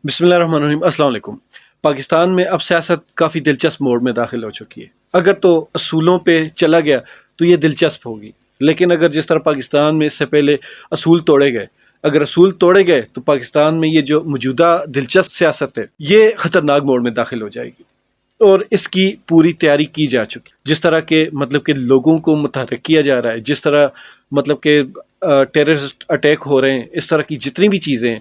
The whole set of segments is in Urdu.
بسم اللہ الرحمن الرحیم۔ السلام علیکم۔ پاکستان میں اب سیاست کافی دلچسپ موڑ میں داخل ہو چکی ہے۔ اگر تو اصولوں پہ چلا گیا تو یہ دلچسپ ہوگی، لیکن اگر جس طرح پاکستان میں اس سے پہلے اصول توڑے گئے، اگر اصول توڑے گئے تو پاکستان میں یہ جو موجودہ دلچسپ سیاست ہے یہ خطرناک موڑ میں داخل ہو جائے گی، اور اس کی پوری تیاری کی جا چکی۔ جس طرح کے کہ لوگوں کو متحرک کیا جا رہا ہے، جس طرح کہ ٹیررسٹ اٹیک ہو رہے ہیں، اس طرح کی جتنی بھی چیزیں ہیں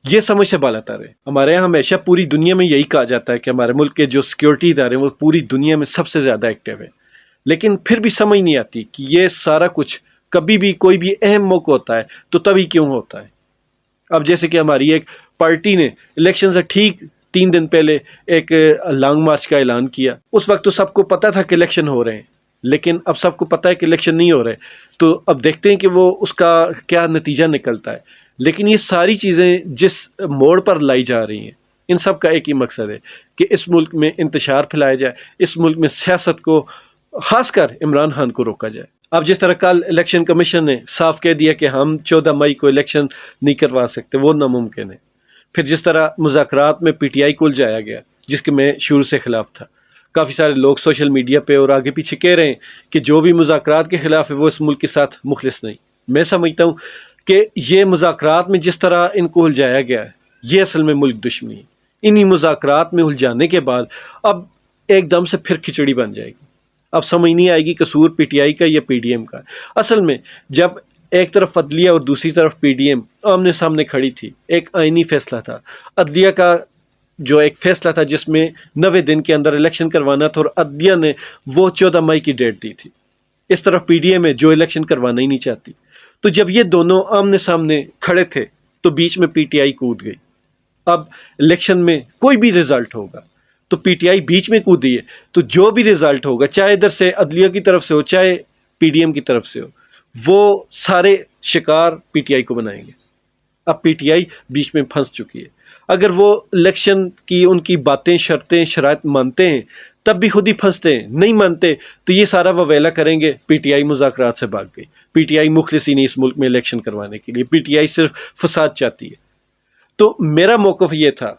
یہ سمجھ سے بالاتر ہے۔ ہمارے یہاں ہمیشہ پوری دنیا میں یہی کہا جاتا ہے کہ ہمارے ملک کے جو سیکیورٹی ادارے ہیں وہ پوری دنیا میں سب سے زیادہ ایکٹیو ہے، لیکن پھر بھی سمجھ نہیں آتی کہ یہ سارا کچھ کبھی بھی کوئی بھی اہم موقع ہوتا ہے تو تبھی کیوں ہوتا ہے۔ اب جیسے کہ ہماری ایک پارٹی نے الیکشن سے ٹھیک 3 دن پہلے ایک لانگ مارچ کا اعلان کیا، اس وقت تو سب کو پتا تھا کہ الیکشن ہو رہے ہیں، لیکن اب سب کو پتا ہے کہ الیکشن نہیں ہو رہے، تو اب دیکھتے ہیں کہ وہ اس کا کیا نتیجہ نکلتا ہے۔ لیکن یہ ساری چیزیں جس موڑ پر لائی جا رہی ہیں، ان سب کا ایک ہی مقصد ہے کہ اس ملک میں انتشار پھیلایا جائے، اس ملک میں سیاست کو، خاص کر عمران خان کو روکا جائے۔ اب جس طرح کل الیکشن کمیشن نے صاف کہہ دیا کہ ہم 14 مئی کو الیکشن نہیں کروا سکتے، وہ ناممکن ہے۔ پھر جس طرح مذاکرات میں پی ٹی آئی کو الجھایا گیا، جس کے میں شروع سے خلاف تھا، کافی سارے لوگ سوشل میڈیا پہ اور آگے پیچھے کہہ رہے ہیں کہ جو بھی مذاکرات کے خلاف ہے وہ اس ملک کے ساتھ مخلص نہیں۔ میں سمجھتا ہوں کہ یہ مذاکرات میں جس طرح ان کو الجھایا گیا ہے یہ اصل میں ملک دشمنی ہے۔ انہی مذاکرات میں الجھانے کے بعد اب ایک دم سے پھر کھچڑی بن جائے گی۔ اب سمجھ نہیں آئے گی قصور پی ٹی آئی کا یا پی ڈی ایم کا۔ اصل میں جب ایک طرف عدلیہ اور دوسری طرف پی ڈی ایم آمنے سامنے کھڑی تھی، ایک آئینی فیصلہ تھا عدلیہ کا، جو ایک فیصلہ تھا جس میں 90 دن کے اندر الیکشن کروانا تھا، اور عدلیہ نے وہ 14 مئی کی ڈیٹ دی تھی۔ اس طرف پی ڈی ایم ہے جو الیکشن کروانا ہی نہیں چاہتی۔ تو جب یہ دونوں آمنے سامنے کھڑے تھے تو بیچ میں پی ٹی آئی کود گئی۔ اب الیکشن میں کوئی بھی رزلٹ ہوگا تو پی ٹی آئی بیچ میں کودی ہے، تو جو بھی رزلٹ ہوگا، چاہے ادھر سے عدلیہ کی طرف سے ہو چاہے پی ڈی ایم کی طرف سے ہو، وہ سارے شکار پی ٹی آئی کو بنائیں گے۔ اب پی ٹی آئی بیچ میں پھنس چکی ہے۔ اگر وہ الیکشن کی ان کی باتیں، شرطیں، شرائط مانتے ہیں تب بھی خود ہی پھنستے ہیں، نہیں مانتے تو یہ سارا وویلا کریں گے۔ پی ٹی آئی مذاکرات سے بھاگ گئی۔ پی ٹی آئی مخلص ہی نہیں اس ملک میں الیکشن کروانے کے لیے، پی ٹی آئی صرف فساد چاہتی ہے۔ تو میرا موقف یہ تھا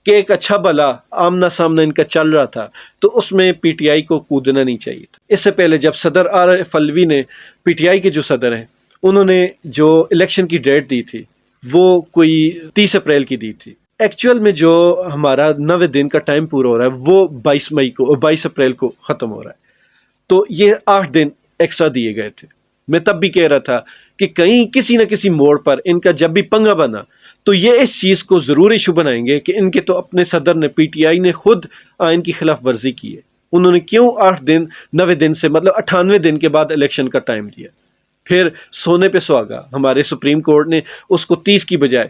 کہ ایک اچھا بھلا آمنا سامنا ان کا چل رہا تھا تو اس میں پی ٹی آئی کو کودنا نہیں چاہیے تھا۔ اس سے پہلے جب صدر عارف الوی نے، پی ٹی آئی کے جو صدر ہیں، انہوں نے جو الیکشن کی ڈیٹ دی تھی وہ کوئی 30 اپریل کی دی تھی۔ ایکچوئل میں جو ہمارا 90 دن کا ٹائم پورا ہو رہا ہے وہ 22 اپریل کو ختم ہو رہا ہے، تو یہ 8 دن ایکسٹرا دیے گئے تھے۔ میں تب بھی کہہ رہا تھا کہ کہیں کسی نہ کسی موڑ پر ان کا جب بھی پنگا بنا تو یہ اس چیز کو ضرور ایشو بنائیں گے کہ ان کے تو اپنے صدر نے، پی ٹی آئی نے خود آئین کی خلاف ورزی کی ہے۔ انہوں نے کیوں 8 دن 90 دن سے 98 دن کے بعد الیکشن کا ٹائم دیا؟ پھر سونے پہ سہاگا ہمارے سپریم کورٹ نے اس کو 30 کی بجائے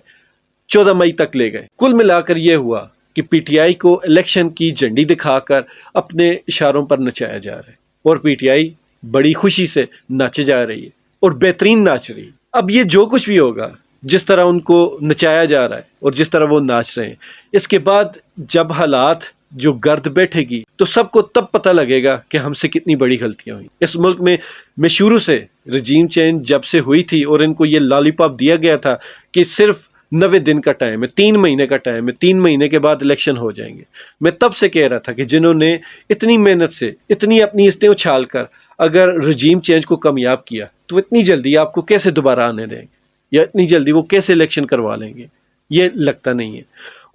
14 مئی تک لے گئے۔ کل ملا کر یہ ہوا کہ پی ٹی آئی کو الیکشن کی جھنڈی دکھا کر اپنے اشاروں پر نچایا جا رہا ہے، اور پی ٹی آئی بڑی خوشی سے ناچے جا رہی ہے اور بہترین ناچ رہی ہے۔ اب یہ جو کچھ بھی ہوگا، جس طرح ان کو نچایا جا رہا ہے اور جس طرح وہ ناچ رہے ہیں، اس کے بعد جب حالات جو گرد بیٹھے گی تو سب کو تب پتہ لگے گا کہ ہم سے کتنی بڑی غلطیاں ہوئیں۔ اس ملک میں شروع سے رجیم چینج جب سے ہوئی تھی اور ان کو یہ لالی پاپ دیا گیا تھا کہ صرف 90 دن کا ٹائم ہے، 3 مہینے کا ٹائم ہے، 3 مہینے کے بعد الیکشن ہو جائیں گے۔ میں تب سے کہہ رہا تھا کہ جنہوں نے اتنی محنت سے، اتنی اپنی عزتیں اچھال کر اگر رجیم چینج کو کامیاب کیا تو اتنی جلدی آپ کو کیسے دوبارہ آنے دیں گے، یا اتنی جلدی وہ کیسے الیکشن کروا لیں گے؟ یہ لگتا نہیں ہے۔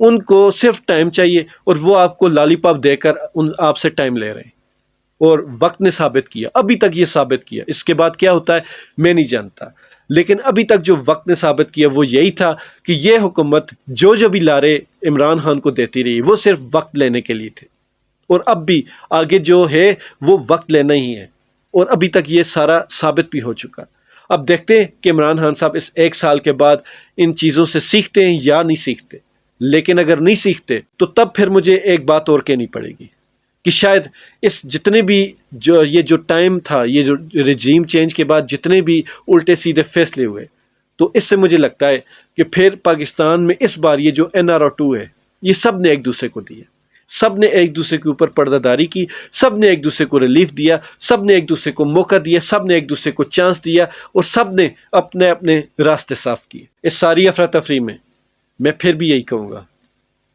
ان کو صرف ٹائم چاہیے اور وہ آپ کو لالی پاپ دے کر آپ سے ٹائم لے رہے ہیں، اور وقت نے ثابت کیا، ابھی تک یہ ثابت کیا۔ اس کے بعد کیا ہوتا ہے میں نہیں جانتا، لیکن ابھی تک جو وقت نے ثابت کیا وہ یہی تھا کہ یہ حکومت جو بھی لارے عمران خان کو دیتی رہی وہ صرف وقت لینے کے لیے تھے، اور اب بھی آگے جو ہے وہ وقت لینا ہی ہے، اور ابھی تک یہ سارا ثابت بھی ہو چکا۔ اب دیکھتے ہیں کہ عمران خان صاحب اس 1 سال کے بعد ان چیزوں سے سیکھتے ہیں یا نہیں سیکھتے۔ لیکن اگر نہیں سیکھتے تو تب پھر مجھے ایک بات اور کہنی پڑے گی کہ شاید اس جتنے بھی جو ٹائم تھا، یہ جو رجیم چینج کے بعد جتنے بھی الٹے سیدھے فیصلے ہوئے، تو اس سے مجھے لگتا ہے کہ پھر پاکستان میں اس بار یہ جو NRO 2 ہے، یہ سب نے ایک دوسرے کو دیا، سب نے ایک دوسرے کے اوپر پردہ داری کی، سب نے ایک دوسرے کو ریلیف دیا، سب نے ایک دوسرے کو موقع دیا، سب نے ایک دوسرے کو چانس دیا، اور سب نے اپنے اپنے راستے صاف کیے۔ اس ساری افراتفری میں پھر بھی یہی کہوں گا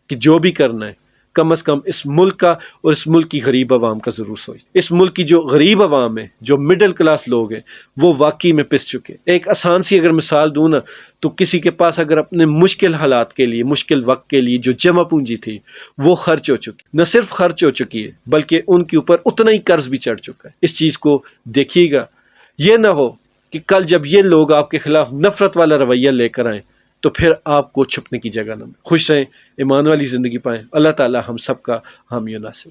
کہ جو بھی کرنا ہے کم از کم اس ملک کا اور اس ملک کی غریب عوام کا ضرور سوچ. اس ملک کی جو غریب عوام ہے، جو مڈل کلاس لوگ ہیں، وہ واقعی میں پس چکے. ایک آسان سی اگر مثال دوں نا، تو کسی کے پاس اگر اپنے مشکل حالات کے لیے، مشکل وقت کے لیے جو جمع پونجی تھی وہ خرچ ہو چکی، نہ صرف خرچ ہو چکی ہے بلکہ ان کے اوپر اتنا ہی قرض بھی چڑھ چکا ہے. اس چیز کو دیکھیے گا. یہ نہ ہو کہ کل جب یہ لوگ آپ کے خلاف نفرت والا رویہ لے کر آئیں تو پھر آپ کو چھپنے کی جگہ نہ ملے. خوش رہیں، ایمان والی زندگی پائیں. اللہ تعالی ہم سب کا حامی و ناصر.